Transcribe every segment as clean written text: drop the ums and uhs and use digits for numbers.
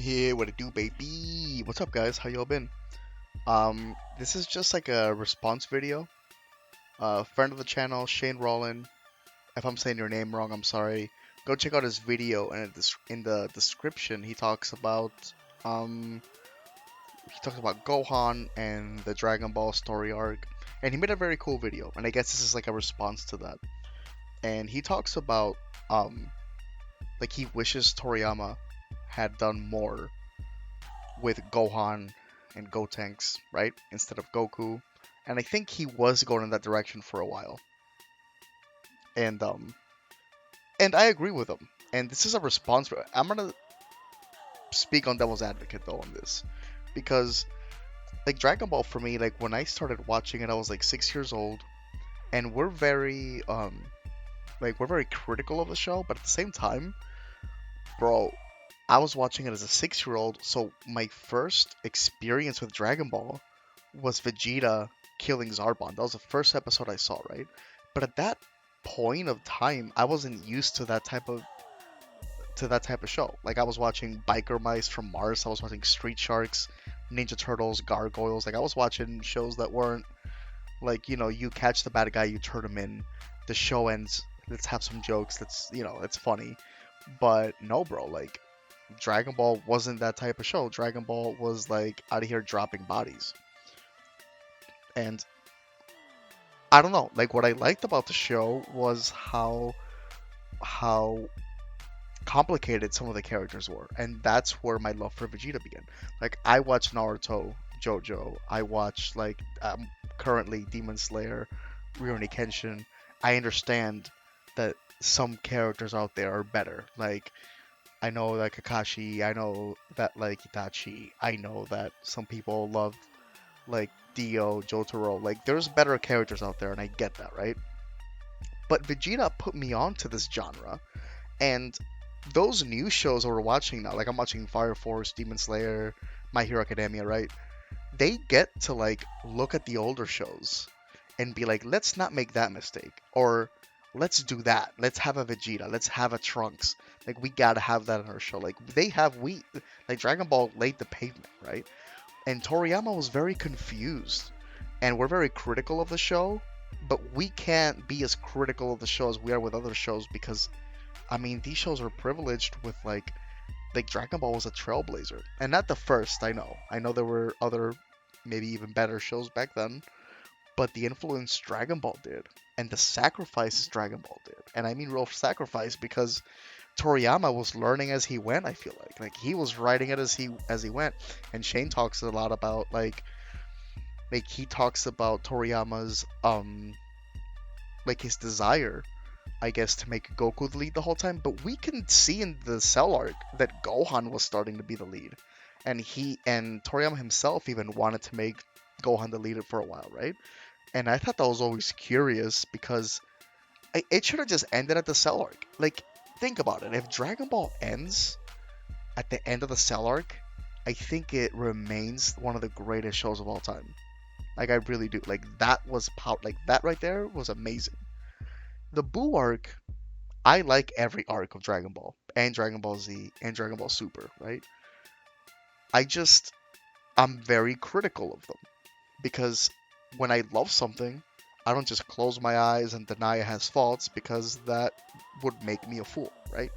Yeah, what it do, baby? What's up, guys? How y'all been? This is just like a response video. Friend of the channel, Shane Rollin. If I'm saying your name wrong, I'm sorry. Go check out his video, and in the description, um he talks about Gohan and the Dragon Ball story arc, and he made a very cool video. And I guess this is like a response to that. And he talks about like he wishes Toriyama had done more with Gohan and Gotenks, right? Instead of Goku. And I think he was going in that direction for a while. And and I agree with him. And this is a response. I'm gonna speak on devil's advocate though on this, because like Dragon Ball for me, like when I started watching it, I was like 6 years old, and we're very critical of the show, but at the same time, bro, I was watching it as a 6 year old, so my first experience with Dragon Ball was Vegeta killing Zarbon. That was the first episode I saw, right? But at that point of time, I wasn't used to that type of show. Like I was watching Biker Mice from Mars, I was watching Street Sharks, Ninja Turtles, Gargoyles. Like I was watching shows that weren't like, you catch the bad guy, you turn him in, the show ends, let's have some jokes, it's funny. But no, bro, like Dragon Ball wasn't that type of show. Dragon Ball was like out of here dropping bodies. And I don't know, like what I liked about the show was how complicated some of the characters were, and that's where my love for Vegeta began. Like I watch Naruto, JoJo, I watch like currently Demon Slayer, Rurouni Kenshin. I understand that some characters out there are better. Like I know like Kakashi, I know that like Itachi, I know that some people love like Dio, Jotaro. Like there's better characters out there, and I get that, right? But Vegeta put me onto this genre, and those new shows that we're watching now, like I'm watching Fire Force, Demon Slayer, My Hero Academia, right? They get to like look at the older shows and be like, let's not make that mistake, or let's do that. Let's have a Vegeta. Let's have a Trunks. Like we gotta have that in our show. Like like Dragon Ball laid the pavement, right? And Toriyama was very confused, and we're very critical of the show, but we can't be as critical of the show as we are with other shows, because I mean these shows are privileged with like Dragon Ball was a trailblazer, and not the first. I know there were other maybe even better shows back then, but the influence Dragon Ball did, and the sacrifices Dragon Ball did, and I mean real sacrifice, because Toriyama was learning as he went. I feel like he was writing it as he went. And Shane talks a lot about like he talks about Toriyama's like his desire, I guess, to make Goku the lead the whole time. But we can see in the Cell arc that Gohan was starting to be the lead, and Toriyama himself even wanted to make Gohan the leader for a while, right? And I thought that was always curious, because it should have just ended at the Cell arc. Like, think about it. If Dragon Ball ends at the end of the Cell arc, I think it remains one of the greatest shows of all time. Like, I really do. Like, that was like that right there was amazing. The Buu arc, I like every arc of Dragon Ball and Dragon Ball Z and Dragon Ball Super, right? I'm very critical of them, because when I love something, I don't just close my eyes and deny it has faults, because that would make me a fool, right?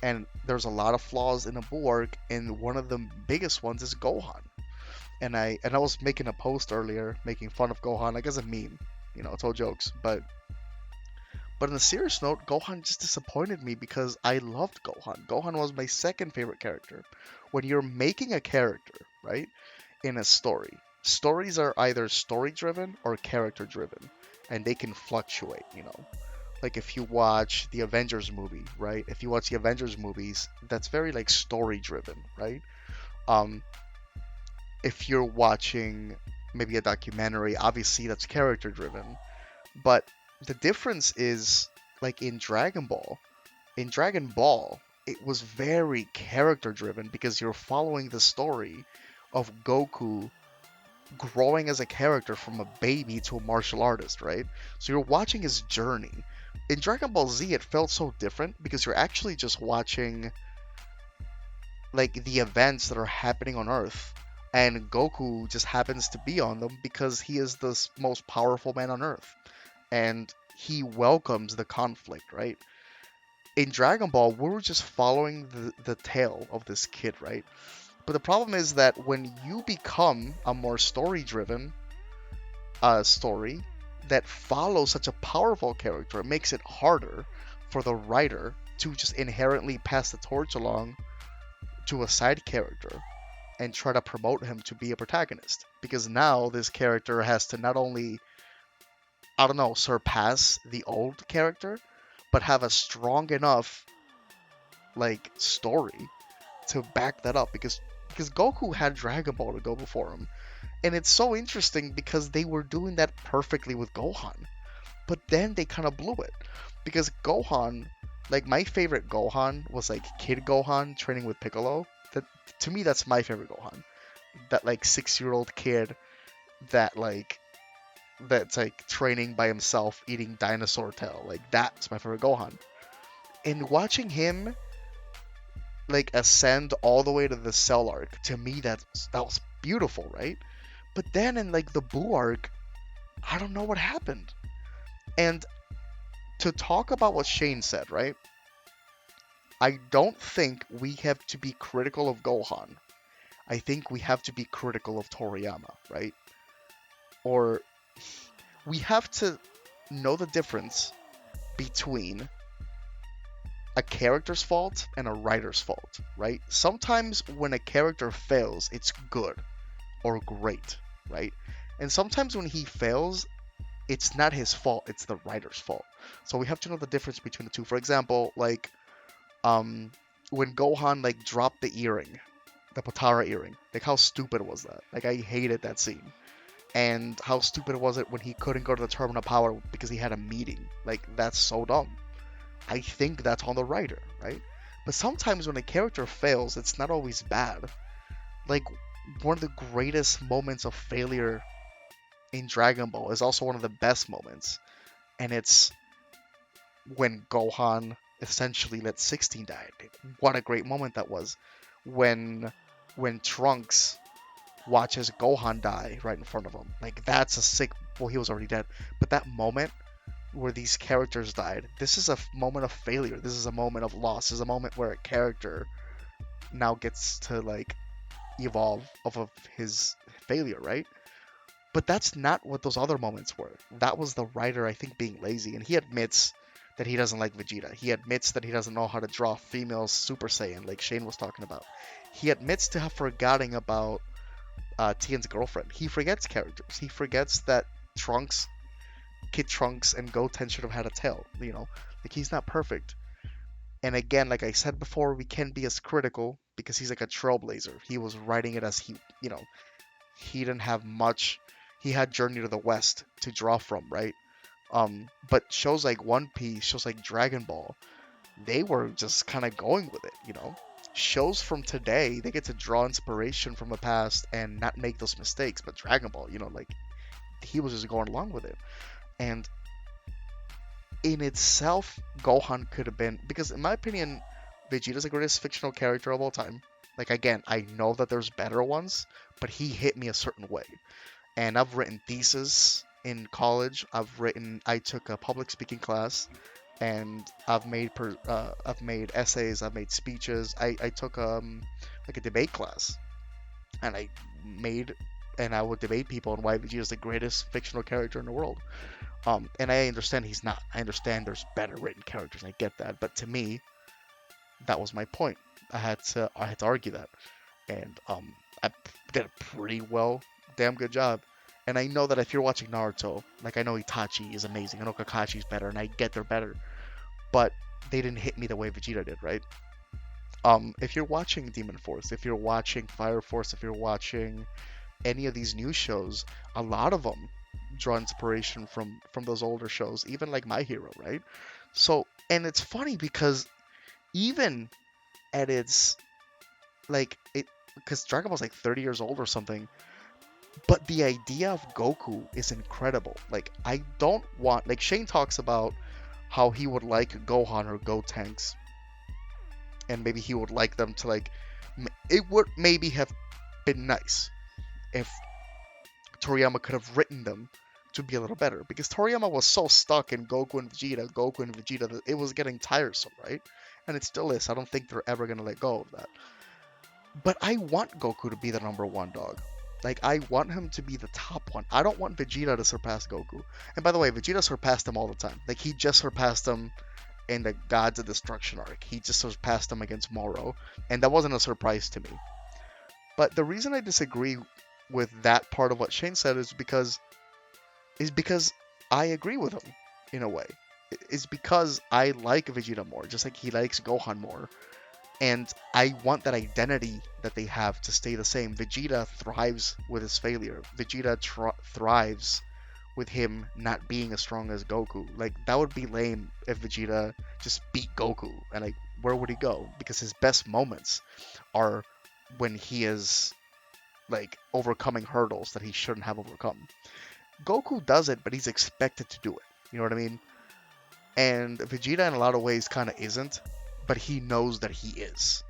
And there's a lot of flaws in a Buu arc, and one of the biggest ones is Gohan. And I was making a post earlier making fun of Gohan, like as a meme, it's all jokes. But on a serious note, Gohan just disappointed me, because I loved Gohan. Gohan was my second favorite character. When you're making a character, right, in a story, stories are either story driven or character driven, and they can fluctuate. Like if you watch the Avengers movie, right? If you watch the Avengers movies, that's very like story driven, right? Um, if you're watching maybe a documentary, obviously that's character driven. But the difference is, like in Dragon Ball, it was very character driven, because you're following the story of Goku growing as a character from a baby to a martial artist, right? So you're watching his journey. In Dragon Ball Z, it felt so different, because you're actually just watching like the events that are happening on Earth, and Goku just happens to be on them because he is the most powerful man on Earth, and he welcomes the conflict, right? In Dragon Ball, we were just following the tale of this kid, right? But the problem is that when you become a more story-driven story that follows such a powerful character, it makes it harder for the writer to just inherently pass the torch along to a side character and try to promote him to be a protagonist. Because now this character has to not only, I don't know, surpass the old character, but have a strong enough like story to back that up. Because Goku had Dragon Ball to go before him. And it's so interesting because they were doing that perfectly with Gohan. But then they kind of blew it. Because Gohan, like my favorite Gohan was like Kid Gohan training with Piccolo. That to me that's my favorite Gohan. That like 6-year-old kid that like that's like training by himself eating dinosaur tail. Like that's my favorite Gohan. And watching him like ascend all the way to the Cell arc, to me that was beautiful, right? But then in like the Boo arc, I don't know what happened. And to talk about what Shane said, right? I don't think we have to be critical of Gohan. I think we have to be critical of Toriyama, right? Or we have to know the difference between a character's fault and a writer's fault, right? Sometimes when a character fails, it's good or great, right? And sometimes when he fails, it's not his fault, it's the writer's fault. So we have to know the difference between the two. For example, like um when Gohan like dropped the earring, the Potara earring, like how stupid was that? Like I hated that scene. And how stupid was it when he couldn't go to the terminal power because he had a meeting? Like that's so dumb. I think that's on the writer, right? But sometimes when a character fails, it's not always bad. Like one of the greatest moments of failure in Dragon Ball is also one of the best moments, and it's when Gohan essentially let 16 die. What a great moment that was. When when Trunks watches Gohan die right in front of him. Like that's a sick, well, he was already dead, but that moment where these characters died, this is a moment of failure. This is a moment of loss. This is a moment where a character now gets to like evolve off of his failure, right? But that's not what those other moments were. That was the writer, I think, being lazy. And he admits that he doesn't like Vegeta. He admits that he doesn't know how to draw female Super Saiyan, like Shane was talking about. He admits to have forgotten about Tien's girlfriend. He forgets characters. He forgets that Trunks, Kid Trunks, and Goten should have had a tail. You know, like he's not perfect. And again, like I said before, we can be as critical because he's like a trailblazer. He was writing it as he, you know, he didn't have much. He had Journey to the West to draw from, right? But shows like One Piece, shows like Dragon Ball, they were just kind of going with it, you know. Shows from today, they get to draw inspiration from the past and not make those mistakes. But Dragon Ball, you know, like he was just going along with it. And in itself, Gohan could have been, because in my opinion, Vegeta's the greatest fictional character of all time. Like again, I know that there's better ones, but he hit me a certain way. And I've written theses in college. I took a public speaking class, and I've made essays, I've made speeches. I took like a debate class, and made and I would debate people on why Vegeta is the greatest fictional character in the world. And I understand he's not. I understand there's better written characters. I get that, but to me, that was my point. I had to argue that, and I did a pretty well, damn good job. And I know that if you're watching Naruto, like I know Itachi is amazing, I know Kakashi's better, and I get they're better, but they didn't hit me the way Vegeta did, right? If you're watching Demon Force, if you're watching Fire Force, if you're watching any of these new shows, a lot of them draw inspiration from those older shows, even like My Hero, right? So, and it's funny because even at its like it, because Dragon Ball's like 30 years old or something, but the idea of Goku is incredible. Like I don't want, like Shane talks about how he would like Gohan or Gotenks, and maybe he would like them to like It would maybe have been nice if Toriyama could have written them to be a little better, because Toriyama was so stuck in Goku and Vegeta that it was getting tiresome, right? And it still is. I don't think they're ever gonna let go of that. But I want Goku to be the number one dog. Like, I want him to be the top one. I don't want Vegeta to surpass Goku. And by the way, Vegeta surpassed him all the time. Like, he just surpassed him in the Gods of Destruction arc. He just surpassed him against Moro. And that wasn't a surprise to me. But the reason I disagree with that part of what Shane said is because I agree with him in a way. It's because I like Vegeta more, just like he likes Gohan more. And I want that identity that they have to stay the same. Vegeta thrives with his failure. Vegeta thrives with him not being as strong as Goku. Like, that would be lame if Vegeta just beat Goku. And, like, where would he go? Because his best moments are when he is, like, overcoming hurdles that he shouldn't have overcome. Goku does it, but he's expected to do it. You know what I mean? And Vegeta, in a lot of ways, kind of isn't, but he knows that he is.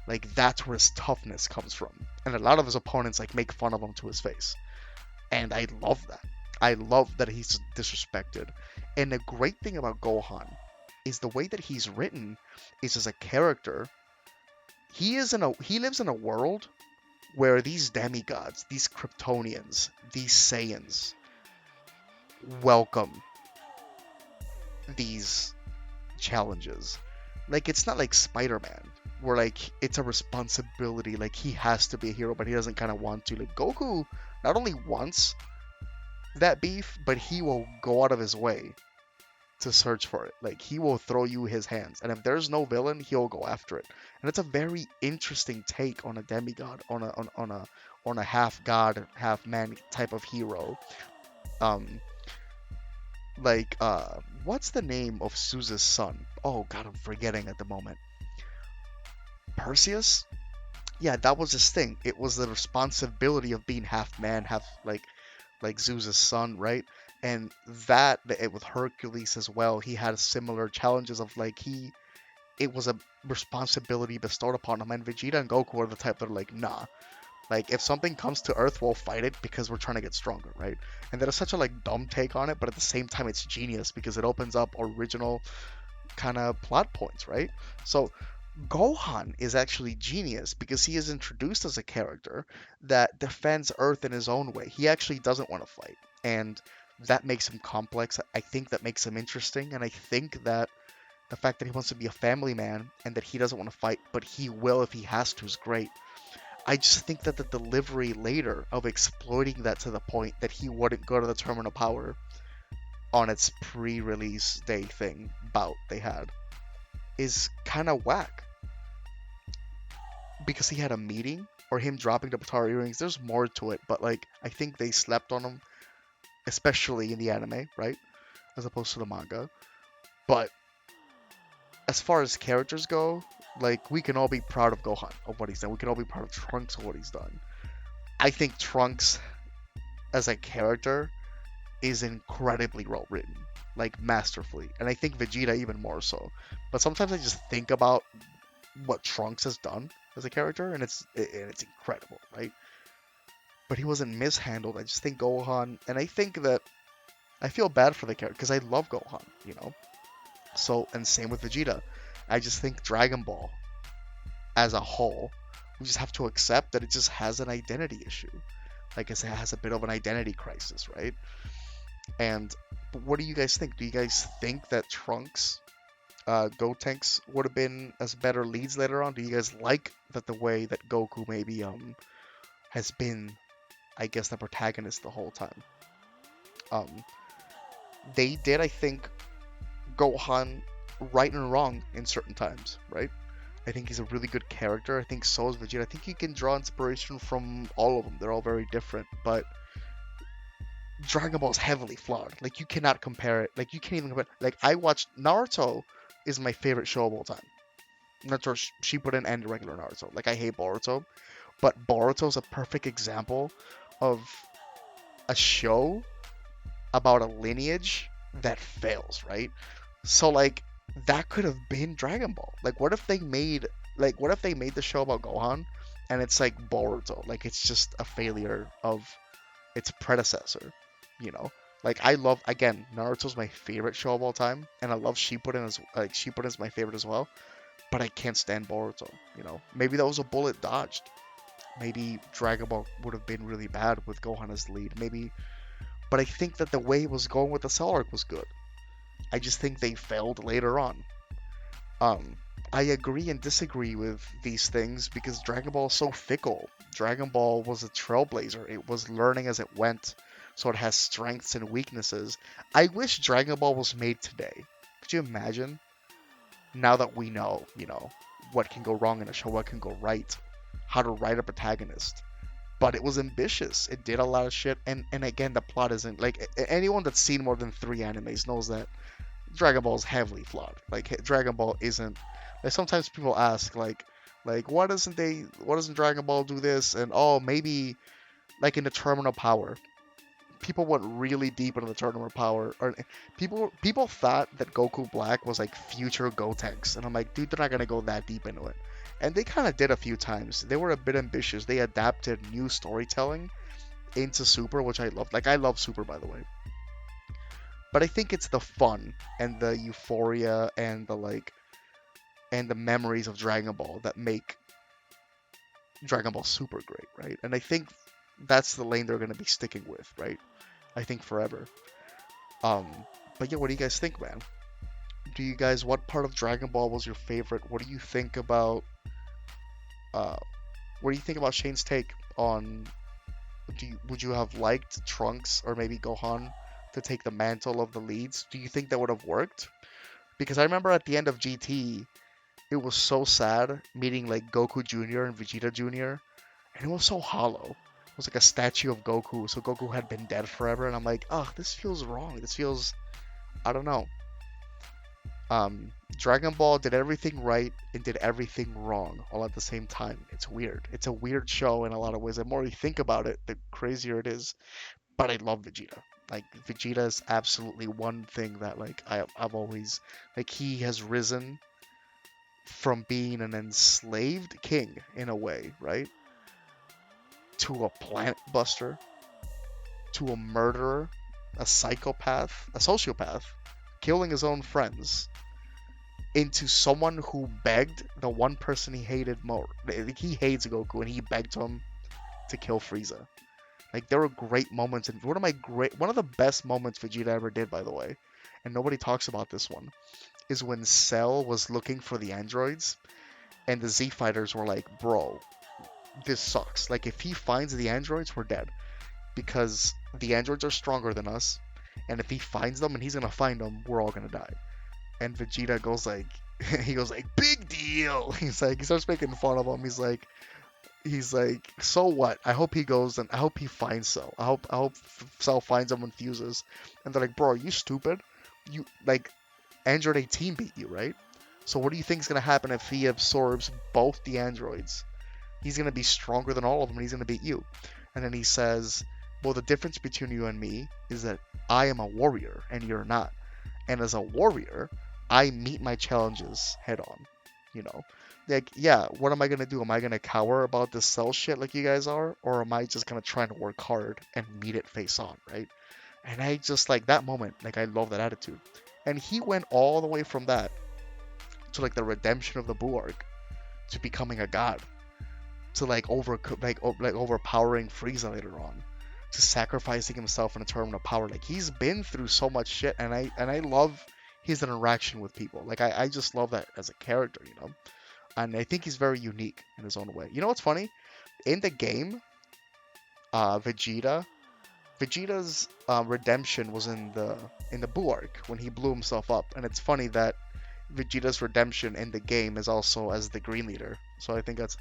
Like, that's where his toughness comes from. And a lot of his opponents, like, make fun of him to his face. And I love that. I love that he's disrespected. And the great thing about Gohan is the way that he's written is as a character. He lives in a world where these demigods, these Kryptonians, these Saiyans welcome these challenges. Like, it's not like Spider-Man, where, like, it's a responsibility, like, he has to be a hero, but he doesn't kind of want to. Like, Goku not only wants that beef, but he will go out of his way to search for it. Like, he will throw you his hands, and if there's no villain, he'll go after it. And it's a very interesting take on a demigod, on a half god, half man type of hero. Like, what's the name of Sousa's son? Oh god, I'm forgetting at the moment. Perseus? Yeah, that was his thing. It was the responsibility of being half man, half like Zeus's son, right? And that with Hercules as well, he had similar challenges of, like, it was a responsibility bestowed upon him. And Vegeta and Goku are the type that are like, nah. Like, if something comes to Earth, we'll fight it because we're trying to get stronger, right? And that is such a, like, dumb take on it, but at the same time, it's genius because it opens up original kind of plot points, right? So Gohan is actually genius because he is introduced as a character that defends Earth in his own way. He actually doesn't want to fight, and that makes him complex. I think that makes him interesting, and I think that the fact that he wants to be a family man and that he doesn't want to fight, but he will if he has to, is great. I just think that the delivery later of exploiting that to the point that he wouldn't go to the Terminal Power on its pre-release day thing bout they had is kind of whack. Because he had a meeting, or him dropping the Batara earrings, there's more to it, but, like, I think they slept on him, especially in the anime, right? As opposed to the manga. But as far as characters go, like, we can all be proud of Gohan, of what he's done. We can all be proud of Trunks, of what he's done. I think Trunks, as a character, is incredibly well written. Like, masterfully. And I think Vegeta even more so. But sometimes I just think about what Trunks has done as a character, and it's incredible, right? But he wasn't mishandled. I just think Gohan, and I think that I feel bad for the character because I love Gohan, you know? So, and same with Vegeta. I just think Dragon Ball, as a whole, we just have to accept that it just has an identity issue. Like I said, it has a bit of an identity crisis, right? And what do you guys think? Do you guys think that Trunks, Gotenks would have been as better leads later on? Do you guys like that the way that Goku maybe has been, I guess, the protagonist the whole time? They did, I think, Gohan right and wrong in certain times, right? I think he's a really good character. I think so is Vegeta. I think you can draw inspiration from all of them. They're all very different, but Dragon Ball is heavily flawed. Like, you cannot compare it. Like, you can't even compare. Like, I watched Naruto is my favorite show of all time. Naruto Shippuden and regular Naruto. Like, I hate Boruto, but Boruto is a perfect example of a show about a lineage that fails, right? So, like, that could have been Dragon Ball. Like, what if they made like what if they made the show about Gohan and it's like Boruto, like it's just a failure of its predecessor, you know? Like I love again, Naruto's my favorite show of all time, and I love Shippuden as like Shippuden is my favorite as well, but I can't stand Boruto, you know? Maybe that was a bullet dodged. Maybe Dragon Ball would have been really bad with Gohan as the lead. Maybe, but I think that the way it was going with the Cell arc was good. I just think they failed later on. Um, I agree and disagree with these things because Dragon Ball is so fickle. Dragon Ball was a trailblazer. It was learning as it went, so it has strengths and weaknesses. I wish Dragon Ball was made today. Could you imagine? Now that we know, what can go wrong in a show, what can go right, how to write a protagonist. But it was ambitious. It did a lot of shit, and again, the plot isn't like anyone that's seen more than 3 animes knows that Dragon Ball is heavily flawed. Like Dragon Ball isn't. Like sometimes people ask like why doesn't Dragon Ball do this? And oh maybe like in the Terminal Power, people went really deep into the Terminal Power. Or people thought that Goku Black was like future Gotenks, and I'm like, dude, they're not gonna go that deep into it. And they kind of did a few times. They were a bit ambitious. They adapted new storytelling into Super, which I loved. Like I love Super, by the way. But I think it's the fun and the euphoria and the memories of Dragon Ball that make Dragon Ball Super great, right? And I think that's the lane they're going to be sticking with, right? I think forever. Um, but yeah, what do you guys think, man? What part of Dragon Ball was your favorite? Uh, what do you think about Shane's take on? Would you have liked Trunks or maybe Gohan to take the mantle of the leads? Do you think that would have worked? Because I remember at the end of GT, it was so sad meeting like Goku Jr. and Vegeta Jr. and it was so hollow. It was like a statue of Goku, so Goku had been dead forever, and I'm like, oh, this feels wrong. This feels, I don't know. Dragon Ball did everything right and did everything wrong all at the same time. It's weird. It's a weird show in a lot of ways. The more you think about it, the crazier it is. But I love Vegeta. Like Vegeta is absolutely one thing that like I've always like he has risen from being an enslaved king in a way, right? To a planet buster, to a murderer, a psychopath, a sociopath, killing his own friends, into someone who begged the one person he hated more. He hates Goku, and he begged him to kill Frieza. Like there were great moments, and one of the best moments Vegeta ever did, by the way, and nobody talks about this one, is when Cell was looking for the androids, and the Z fighters were like, "Bro, this sucks. Like if he finds the androids, we're dead because the androids are stronger than us, and if he finds them and he's gonna find them, we're all gonna die." And Vegeta goes like, he goes like, "Big deal." He's like, he starts making fun of him. He's like, so what? I hope he goes and I hope he finds Cell. I hope Cell finds him and fuses. And they're like, "Bro, are you stupid? You like Android 18 beat you, right? So what do you think is gonna happen if he absorbs both the androids? He's gonna be stronger than all of them and he's gonna beat you." And then he says, "Well, the difference between you and me is that I am a warrior and you're not. And as a warrior, I meet my challenges head on, you know." Like, yeah, what am I gonna do? Am I gonna cower about this Cell shit like you guys are? Or am I just gonna try to work hard and meet it face on, right? And I just like that moment, like I love that attitude. And he went all the way from that to like the redemption of the Buu arc, to becoming a god, to like overpowering Frieza later on, to sacrificing himself in a tournament of power. Like he's been through so much shit, and I love his interaction with people. Like I just love that as a character, you know. And I think he's very unique in his own way. You know what's funny? In the game, Vegeta's redemption was in the Buu arc when he blew himself up, and it's funny that Vegeta's redemption in the game is also as the Green Leader. So I think that's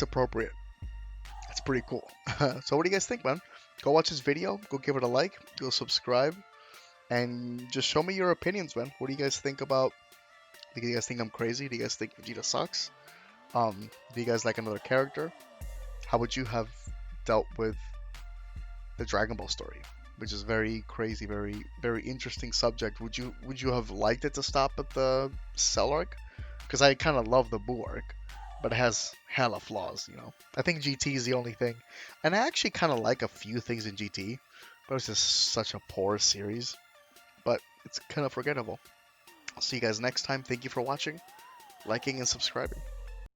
appropriate. That's pretty cool. So what do you guys think, man? Go watch this video. Go give it a like. Go subscribe. And just show me your opinions, man. What do you guys think about? Do you guys think I'm crazy? Do you guys think Vegeta sucks? Do you guys like another character? How would you have dealt with the Dragon Ball story? which is very crazy, very interesting subject. Would you have liked it to stop at the Cell arc? Because I kind of love the Boo arc, but it has hella flaws, you know. I think GT is the only thing, and I actually kind of like a few things in GT, but it's just such a poor series. But it's kind of forgettable. I'll see you guys next time. Thank you for watching, liking, and subscribing.